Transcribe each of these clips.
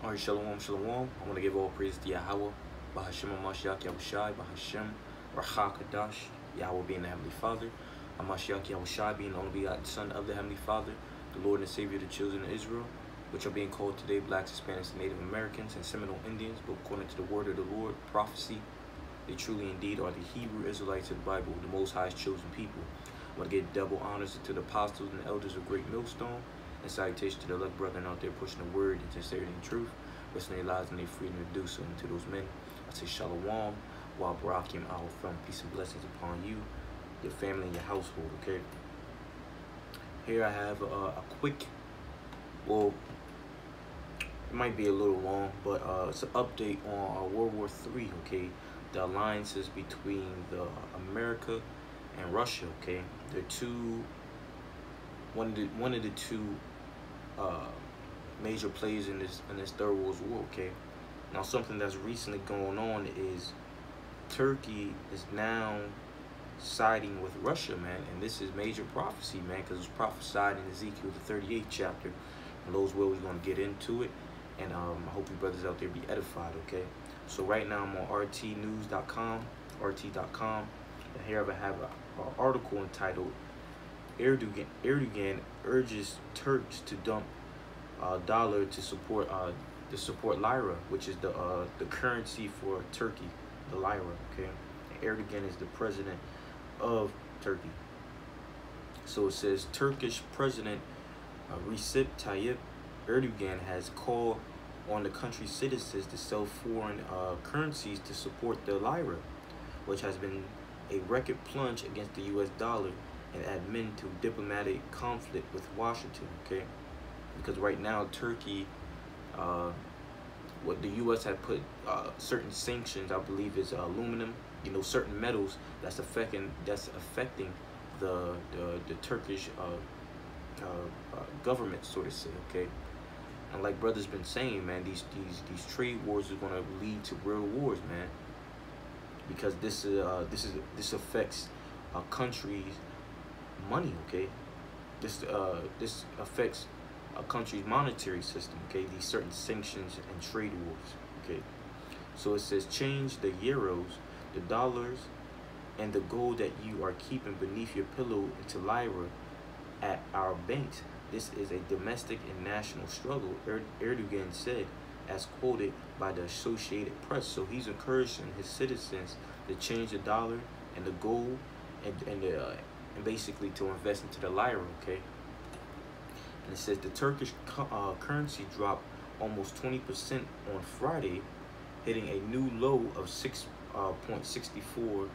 Alright, shalom, shalom. I want to give all praise to Yahweh, Bahashem Mashiach Yahushai, Bahashem Rahakadash, Yahweh being the Heavenly Father, Mashiach Yahushai being the only begotten Son of the Heavenly Father, the Lord and Savior of the children of Israel, which are being called today blacks, Hispanics, and Native Americans, and Seminole Indians, but according to the word of the Lord, prophecy, they truly indeed are the Hebrew Israelites of the Bible, the Most High's chosen people. I want to give double honors to the apostles and elders of Great Millstone, and salutation to the elect brethren out there pushing the word and sincerity and truth, risking their lives and their freedom to do so. And to those men, I say shalom, wa barakim, our from peace and blessings upon you, your family, and your household. Okay. Here I have a quick, well, it might be a little long, but it's an update on World War III. Okay, the alliances between America and Russia. Okay, they're one of the two major players in this Third World War. Okay, now something that's recently going on is Turkey is now siding with Russia, man, and this is major prophecy, man, because it's prophesied in Ezekiel the 38th chapter. And those where we're going to get into it, and I hope you brothers out there be edified. Okay, so right now I'm on rtnews.com, and here I have an article entitled Erdogan urges Turks to dump dollar to support lira, which is the currency for Turkey, the lira. Okay, and Erdogan is the president of Turkey. So it says Turkish President Recep Tayyip Erdogan has called on the country's citizens to sell foreign currencies to support the lira, which has been a record plunge against the U.S. dollar and admin to diplomatic conflict with Washington. Okay, because right now Turkey, what the U.S. had put certain sanctions, I believe is aluminum, certain metals that's affecting the Turkish government, so to say. Okay, and like brothers been saying, man, these trade wars are gonna lead to real wars, man, because this affects a country's money. Okay, this affects a country's monetary system. Okay, these certain sanctions and trade wars. Okay, so it says change the euros, the dollars, and the gold that you are keeping beneath your pillow into lira at our banks. This is a domestic and national struggle, Erdogan said, as quoted by the Associated Press. So he's encouraging his citizens to change the dollar and the gold and basically to invest into the lira. Okay, and it says the Turkish currency dropped almost 20% on Friday, hitting a new low of 6.64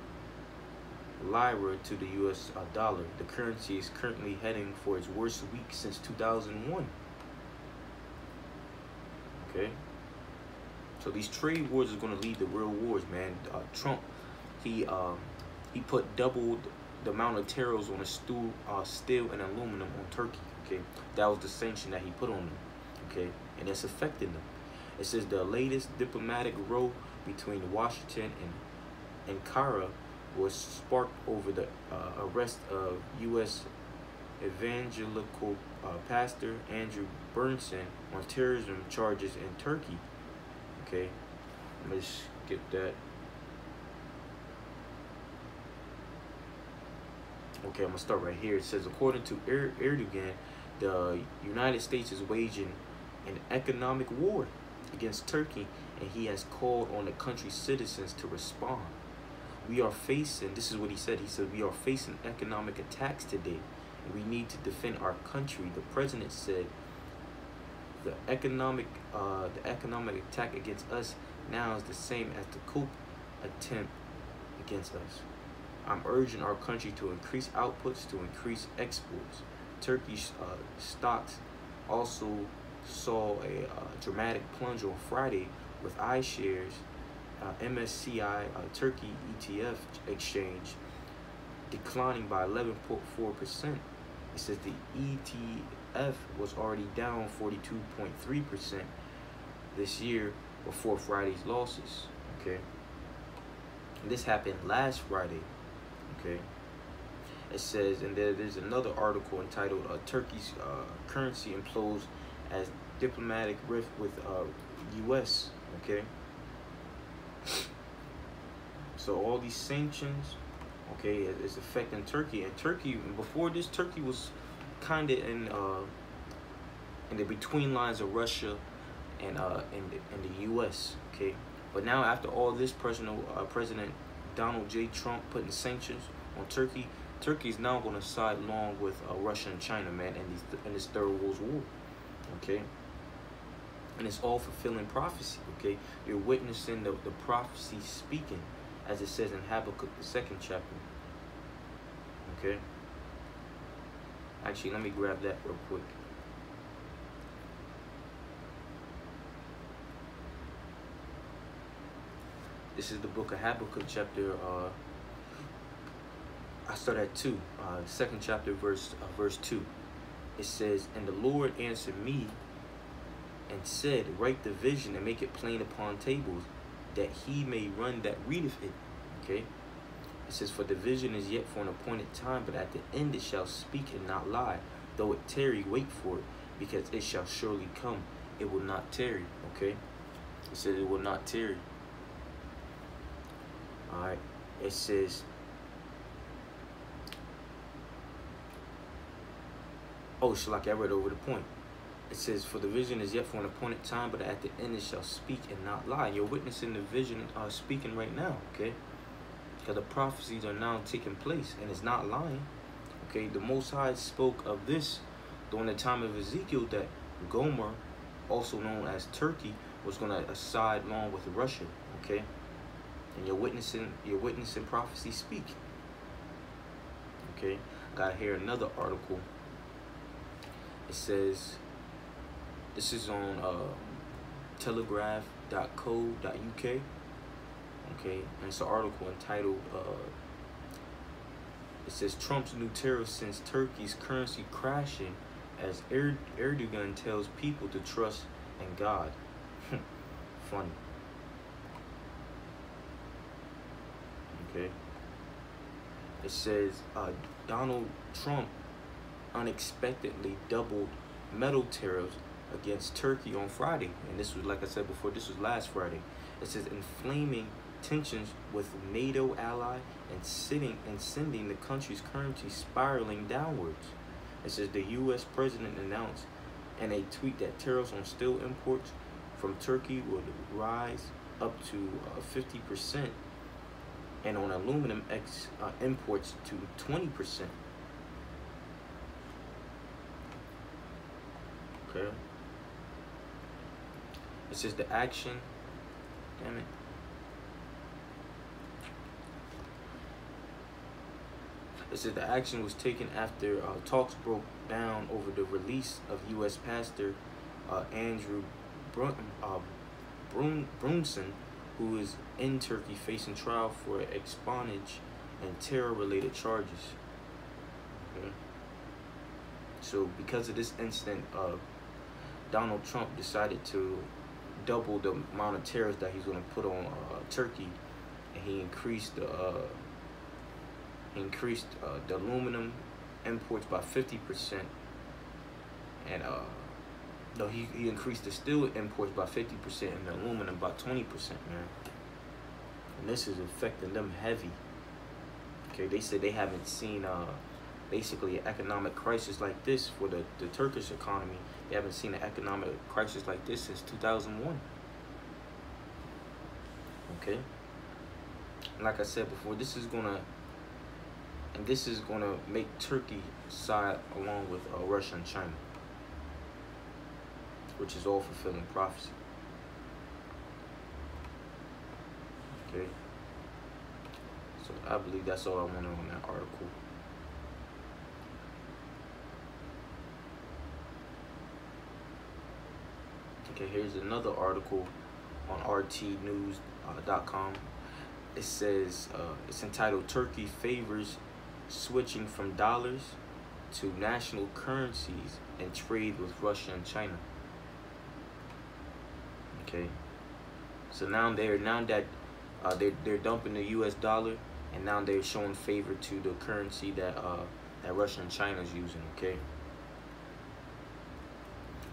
lira to the U.S. dollar. The currency is currently heading for its worst week since 2001. Okay, so these trade wars are going to lead to real wars, man. Trump, he put doubled the amount of tariffs on steel and aluminum on Turkey. Okay, that was the sanction that he put on them. Okay, and it's affecting them. It says the latest diplomatic row between Washington and Ankara was sparked over the arrest of U.S. evangelical pastor Andrew Bernson on terrorism charges in Turkey. Okay, let's get that. Okay, I'm gonna start right here. It says, according to Erdogan, the United States is waging an economic war against Turkey, and he has called on the country's citizens to respond. We are facing, this is what he said, we are facing economic attacks today, and we need to defend our country. The president said the economic attack against us now is the same as the coup attempt against us. I'm urging our country to increase outputs, to increase exports. Turkey's stocks also saw a dramatic plunge on Friday, with iShares MSCI Turkey ETF exchange declining by 11.4%. It says the ETF was already down 42.3% this year before Friday's losses. Okay, and this happened last Friday. Okay, it says, and there's another article entitled Turkey's currency implodes as diplomatic rift with U.S. Okay, so all these sanctions, okay, is affecting Turkey. And Turkey, before this, Turkey was kind of in the between lines of Russia and the U.S. Okay, but now after all this, President Donald J. Trump putting sanctions on Turkey, Turkey is now going to side along with Russia and China, man, in this third world war. Okay, and it's all fulfilling prophecy. Okay, you're witnessing the prophecy speaking, as it says in Habakkuk, the 2nd chapter. Okay, actually, let me grab that real quick. This is the book of Habakkuk, chapter. I start at 2, 2nd chapter, verse 2. It says, "And the Lord answered me and said, Write the vision and make it plain upon tables, that he may run that readeth it." Okay. It says, "For the vision is yet for an appointed time, but at the end it shall speak and not lie. Though it tarry, wait for it, because it shall surely come. It will not tarry." Okay. It says it will not tarry. All right. It says, oh, Shalaki, I read over the point. It says, "For the vision is yet for an appointed time, but at the end it shall speak and not lie." You're witnessing the vision speaking right now, okay? Because the prophecies are now taking place, and it's not lying, okay? The Most High spoke of this during the time of Ezekiel, that Gomer, also known as Turkey, was going to side along with Russia, okay? And you're witnessing prophecy speak, okay? Got here another article. It says, this is on telegraph.co.uk, okay, and it's an article entitled, it says, "Trump's new tariff sends Turkey's currency crashing as Erdogan tells people to trust in God." Funny. Okay. It says, Donald Trump unexpectedly doubled metal tariffs against Turkey on Friday. And this was, like I said before, this was last Friday. It says, inflaming tensions with NATO ally and sending the country's currency spiraling downwards. It says the U.S. president announced in a tweet that tariffs on steel imports from Turkey would rise up to 50%, and on aluminum imports to 20%. Okay. It says the action, damn it. It says the action was taken after talks broke down over the release of U.S. pastor Andrew Brunson, who is in Turkey facing trial for espionage and terror-related charges. Okay. So because of this incident, Donald Trump decided to double the amount of tariffs that he's going to put on Turkey, and he increased the aluminum imports by 50%, and no, he increased the steel imports by 50% and the aluminum by 20%, man. And this is affecting them heavy. Okay, they said they haven't seen basically an economic crisis like this for the Turkish economy. They haven't seen an economic crisis like this since 2001. Okay, and like I said before, this is gonna make Turkey side along with Russia and China, which is all fulfilling prophecy. Okay, so I believe that's all I wanted on that article. Okay, here's another article on rtnews.com. It says, it's entitled, "Turkey Favors Switching from Dollars to National Currencies and Trade with Russia and China." Okay, so now they're dumping the U.S. dollar, and now they're showing favor to the currency that Russia and China is using. Okay,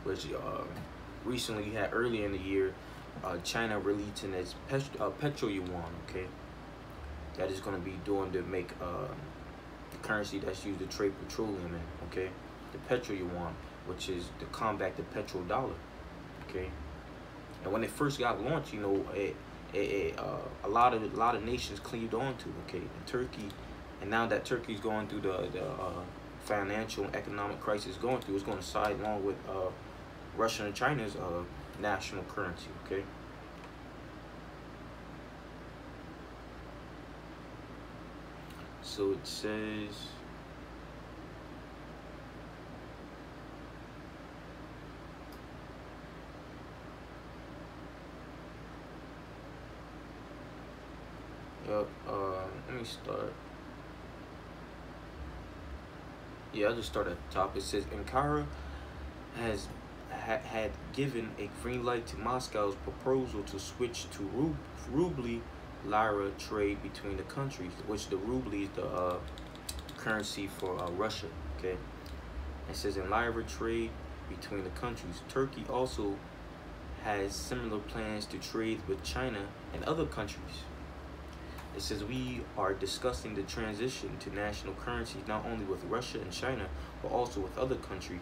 which recently had earlier in the year, China releasing its petro yuan. Okay, that is going to be doing to make the currency that's used to trade petroleum in. Okay, the petro yuan, which is to combat the petrodollar. Okay, and when it first got launched, you know, a lot of nations cleaved onto. Okay, and Turkey, and now that Turkey's going through the financial and economic crisis going through, it's going to side along with Russia and China's national currency. Okay. So it says, yep, let me start. Yeah, I'll just start at the top. It says Ankara has had given a green light to Moscow's proposal to switch to ruble lira trade between the countries, which the ruble is the currency for Russia. Okay, it says in lira trade between the countries. Turkey also has similar plans to trade with China and other countries. It says we are discussing the transition to national currencies not only with Russia and China, but also with other countries.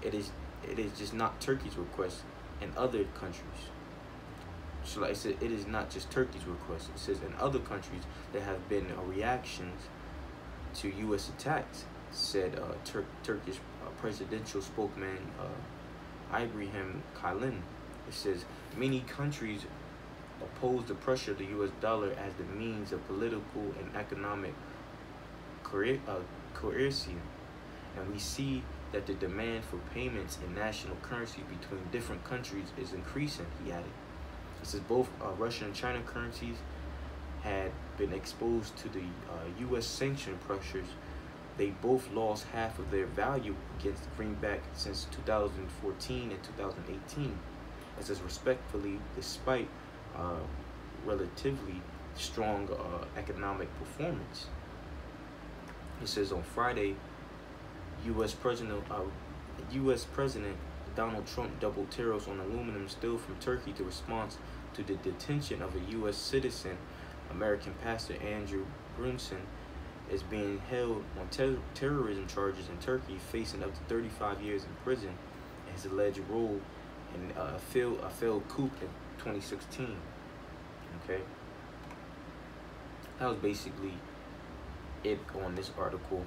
It is just not Turkey's request and other countries. So like I said, it is not just Turkey's request. It says in other countries there have been reactions to U.S. attacks, said Turkish presidential spokesman Ibrahim Kalin. It says many countries oppose the pressure of the U.S. dollar as the means of political and economic coercion, and we see that the demand for payments in national currency between different countries is increasing, he added. It says both Russian and China currencies had been exposed to the U.S. sanction pressures. They both lost half of their value against the greenback since 2014 and 2018. It says respectfully, despite relatively strong economic performance. It says on Friday, U.S. President Donald Trump doubled tariffs on aluminum steel from Turkey to respond to the detention of a U.S. citizen. American pastor Andrew Brunson is being held on terrorism charges in Turkey, facing up to 35 years in prison, and his alleged role in a failed coup in 2016. Okay, that was basically it on this article.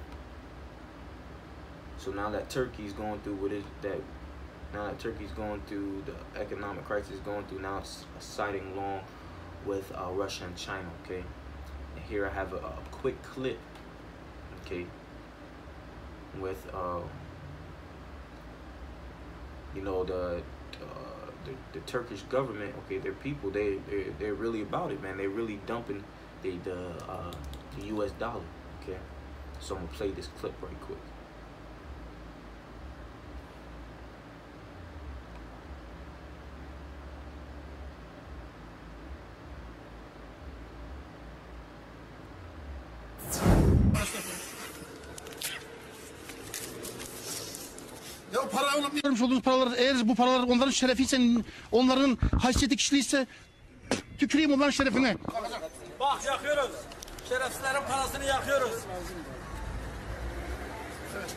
So now that Turkey's going through now that Turkey's going through the economic crisis going through, now it's siding along with Russia and China. Okay, and here I have a quick clip. Okay, with you know, the Turkish government. Okay, their people, they're really about it, man. They're really dumping the U.S. dollar. Okay, so I'm gonna play this clip right quick. Ya para vermiş olduğunuz paralar, eğer bu paralar onların şerefiyse, onların haysiyeti kişiliğiyse, tüküreyim onların şerefine. Bak yakıyoruz. Şerefsizlerin parasını yakıyoruz. Evet.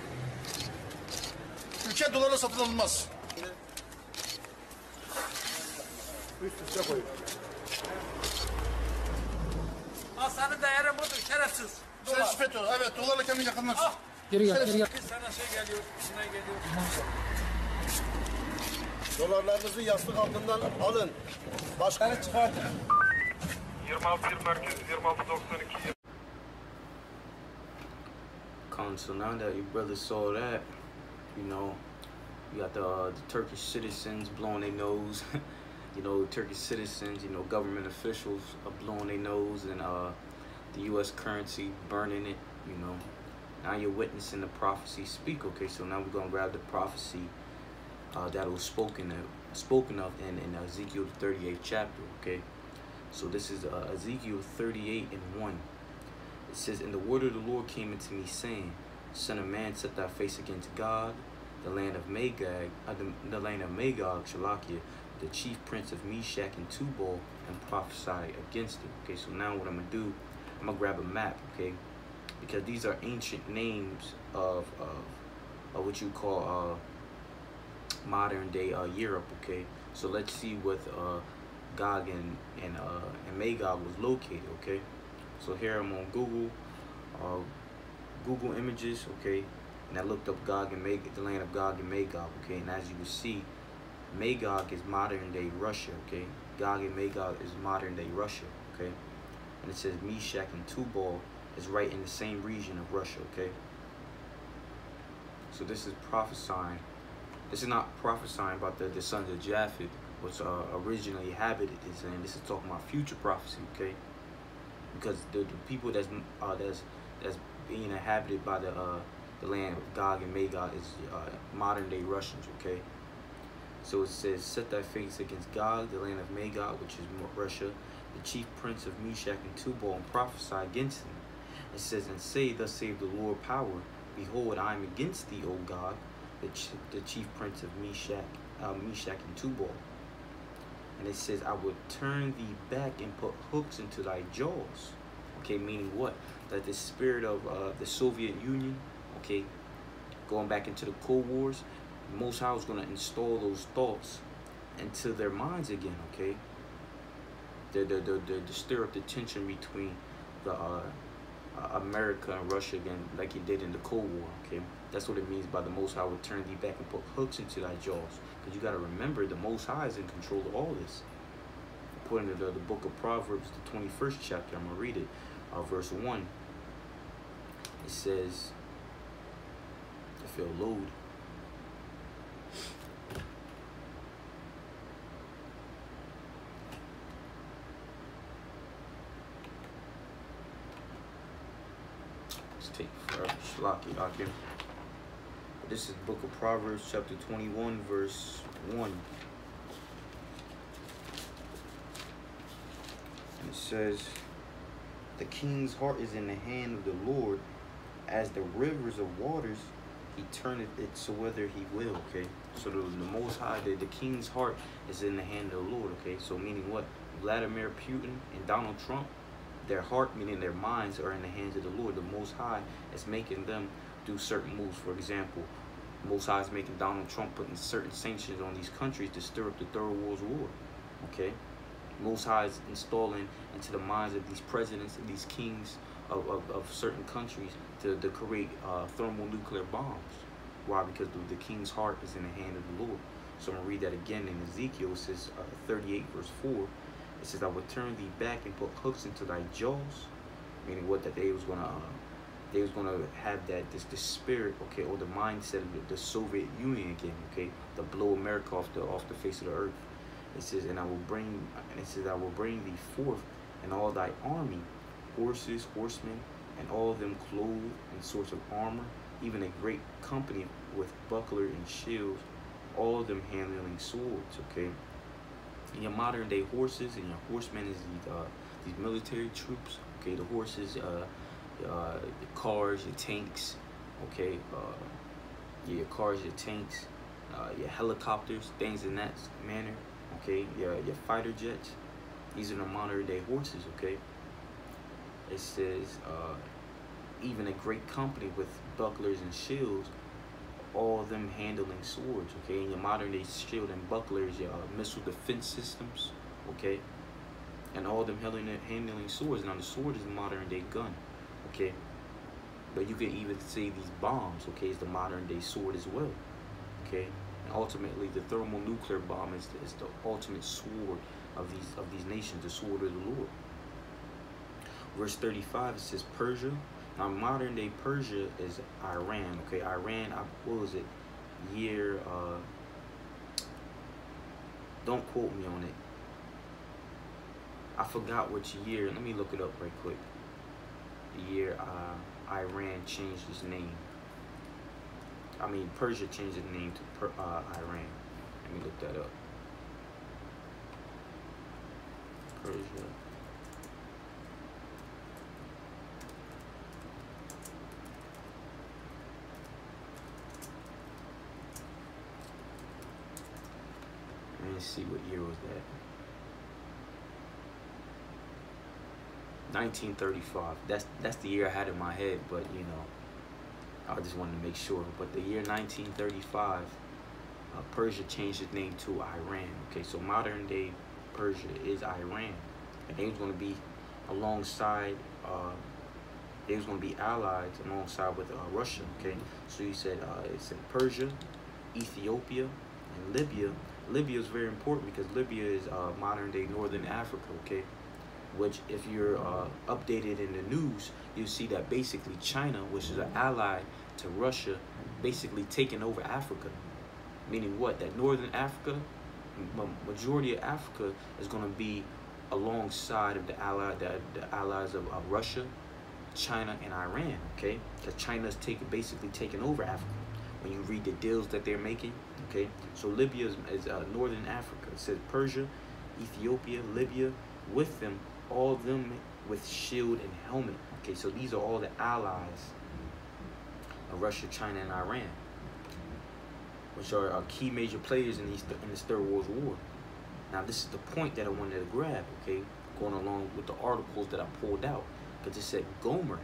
Ülke dolarla satın alınmaz. Üst üste koyun. Ha, senin değerin budur şerefsiz. Şerefsiz FETÖ. Evet, dolarla kendini yakınlarsın. Geri gel, geri gel. Bir sana şey geliyor, üstüne geliyor. Dolarlarınızı yastık altından alın. Başkanı çıkartın. 26 merkez 2692. So now that your brother saw that, you know, you got the Turkish citizens blowing their nose. You know, Turkish citizens, you know, government officials are blowing their nose, and the U.S. currency burning it. You know, now you're witnessing the prophecy speak. Okay, so now we're gonna grab the prophecy that was spoken of in Ezekiel 38th chapter. Okay, so this is Ezekiel 38:1. It says, "And the word of the Lord came unto me, saying, Son of man, set thy face against God, the land of Magog, the land of Magog, Shalakia, the chief prince of Meshach and Tubal, and prophesy against it. Okay, so now what I'm gonna do, I'm gonna grab a map, okay, because these are ancient names of what you call modern day Europe. Okay, so let's see what Gog and Magog was located. Okay, so here I'm on Google Images. Okay, and I looked up Gog and Magog, the land of Gog and Magog. Okay, and as you can see, Magog is modern day Russia. Okay, Gog and Magog is modern day Russia. Okay, and it says Meshach and Tubal is right in the same region of Russia. Okay, so this is prophesying. This is not prophesying about the sons of Japheth, which originally inhabited this, and this is talking about future prophecy. Okay, because the people that's being inhabited by the land of Gog and Magog is modern day Russians. Okay, so it says, set thy face against Gog, the land of Magog, which is Russia, the chief prince of Meshach and Tubal, and prophesy against him. It says, and say, thus saith the Lord power, behold, I am against thee, O Gog, the chief prince of Meshach and Tubal. And it says, I will turn thee back and put hooks into thy jaws. Okay, meaning what? That the spirit of the Soviet Union, okay, going back into the Cold Wars, Most High was going to install those thoughts into their minds again. Okay, to stir up the tension between the America and Russia again, like he did in the Cold War. Okay, that's what it means by the Most High would turn thee back and put hooks into thy jaws. Because you got to remember, the Most High is in control of all this. According to the book of Proverbs, the 21st chapter, I'm gonna read it, verse 1. It says, if it'll load. Take forever. Shalaki out here. This is the book of Proverbs, chapter 21, verse 1. And it says, the king's heart is in the hand of the Lord, as the rivers of waters, he turneth it so whither he will. Okay, so the Most High, the king's heart is in the hand of the Lord. Okay, so meaning what? Vladimir Putin and Donald Trump, their heart, meaning their minds, are in the hands of the Lord. The Most High is making them do certain moves. For example, Most High is making Donald Trump putting certain sanctions on these countries to stir up the Third World War. Okay, Most High is installing into the minds of these presidents and these kings of certain countries to create thermonuclear bombs. Why? Because the king's heart is in the hand of the Lord. So I'm going to read that again in Ezekiel. It says 38 verse 4. It says, I will turn thee back and put hooks into thy jaws. Meaning what? That they was gonna have this spirit, okay, or the mindset of the Soviet Union again, okay, to blow America off the face of the earth. It says, I will bring thee forth and all thy army, horses, horsemen, and all of them clothed in sorts of armor, even a great company with buckler and shields, all of them handling swords. Okay. And your modern day horses and your horsemen is these military troops. Okay, the horses, your cars, your tanks. Okay, your cars, your tanks, your helicopters, things in that manner. Okay, your fighter jets. These are the modern day horses. Okay. It says even a great company with bucklers and shields, all of them handling swords. Okay, and your modern day shield and bucklers, your missile defense systems. Okay, and all of them handling swords. Now the sword is a modern day gun. Okay, but you can even say these bombs. Okay, is the modern day sword as well. Okay, and ultimately the thermonuclear bomb is the ultimate sword of these nations, the sword of the Lord. Verse 35, it says Persia. Now modern day Persia is Iran. Okay, Iran, what was it? Year, don't quote me on it. I forgot which year. Let me look it up right quick. The year Iran changed its name. I mean, Persia changed its name to Iran. Let me look that up. Persia. me see what year was that. 1935. That's the year I had in my head, but you know, I just wanted to make sure. But the year 1935, Persia changed its name to Iran. Okay, so modern day Persia is Iran, and they was going to be alongside. They was going to be allied alongside with Russia. Okay, so you said it said Persia, Ethiopia, and Libya. Libya is very important because Libya is modern day northern Africa. Okay, which if you're updated in the news, you see that basically China, which is an ally to Russia, basically taking over Africa. Meaning what? That northern Africa, majority of Africa is going to be alongside of the allies of Russia, China, and Iran. Okay, because China's basically taking over Africa. When you read the deals that they're making, okay. So Libya is northern Africa. It says Persia, Ethiopia, Libya, with them, all of them with shield and helmet. Okay, so these are all the allies of Russia, China, and Iran, which are key major players in this Third World War. Now, this is the point that I wanted to grab, okay, going along with the articles that I pulled out, because it said Gomer.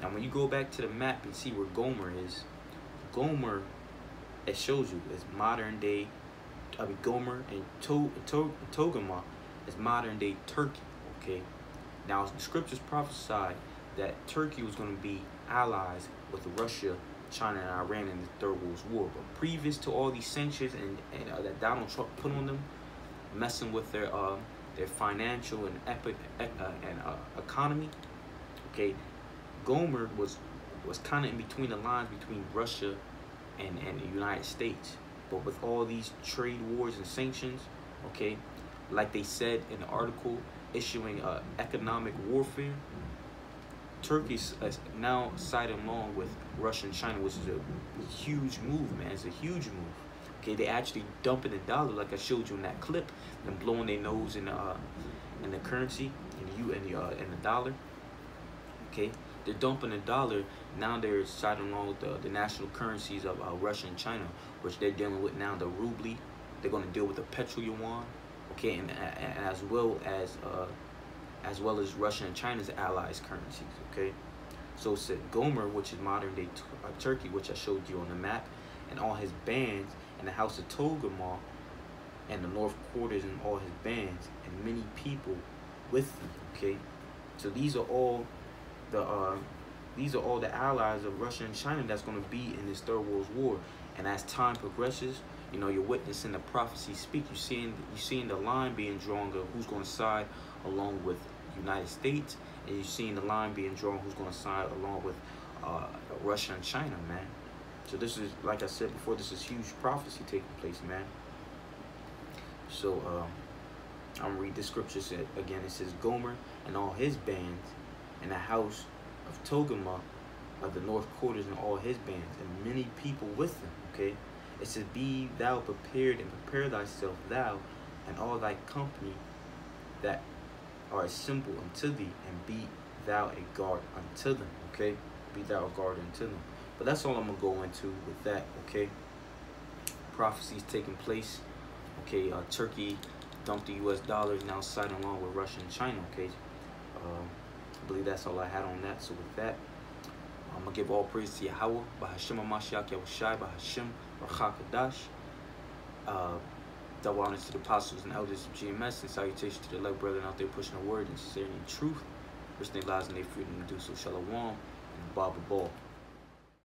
Now, when you go back to the map and see where Gomer is, Gomer, it shows you, is modern day, Gomer and Togarmah is modern day Turkey, okay? Now, the scriptures prophesied that Turkey was going to be allies with Russia, China, and Iran in the Third World War. But previous to all these sanctions and that Donald Trump put on them, messing with their financial and economy, okay, Gomer was kind of in between the lines between Russia and the United States. But with all these trade wars and sanctions, okay, like they said in the article, issuing economic warfare, Turkey is now siding along with Russia and China, which is a huge move, man. It's a huge move. Okay, they actually dumping the dollar, like I showed you in that clip, and blowing their nose in the currency, in the dollar. Okay, they're dumping the dollar. Now they're siding along with the national currencies of Russia and China, which they're dealing with now. The ruble, they're going to deal with the petro yuan. Okay, and as well as Russia and China's allies currencies. Okay, so it said Gomer, which is modern day Turkey, which I showed you on the map, and all his bands, and the house of Togarmah, and the north quarters, and all his bands, and many people with them. Okay, so these are all the allies of Russia and China that's going to be in this Third World War. And as time progresses, you know, you're witnessing the prophecy speak. You're seeing the line being drawn of who's going to side along with the United States, and you're seeing the line being drawn who's going to side along with Russia and China, man. So this is, like I said before, this is huge prophecy taking place, man. So I'm gonna read the scripture again. It says Gomer and all his bands, and the house of Togarmah of the north quarters, and all his bands, and many people with them. Okay, it says, be thou prepared, and prepare thyself, thou and all thy company that are assembled unto thee, and be thou a guard unto them. Okay, be thou a guard unto them. But that's all I'm gonna go into with that. Okay, prophecies taking place. Okay, Turkey dumped the U.S. dollars, now siding along with Russia and China. Okay, I believe that's all I had on that. So with that, I'm gonna give all praise to Yahweh, Bahashem HaMashiach Yahushai, Bahashem Rachakadash. Double honors to the apostles and elders of GMS, and salutations to the elect brethren out there pushing the word and sincerity and truth. Which they lies in their freedom to do so. Shalom and Baba Ball.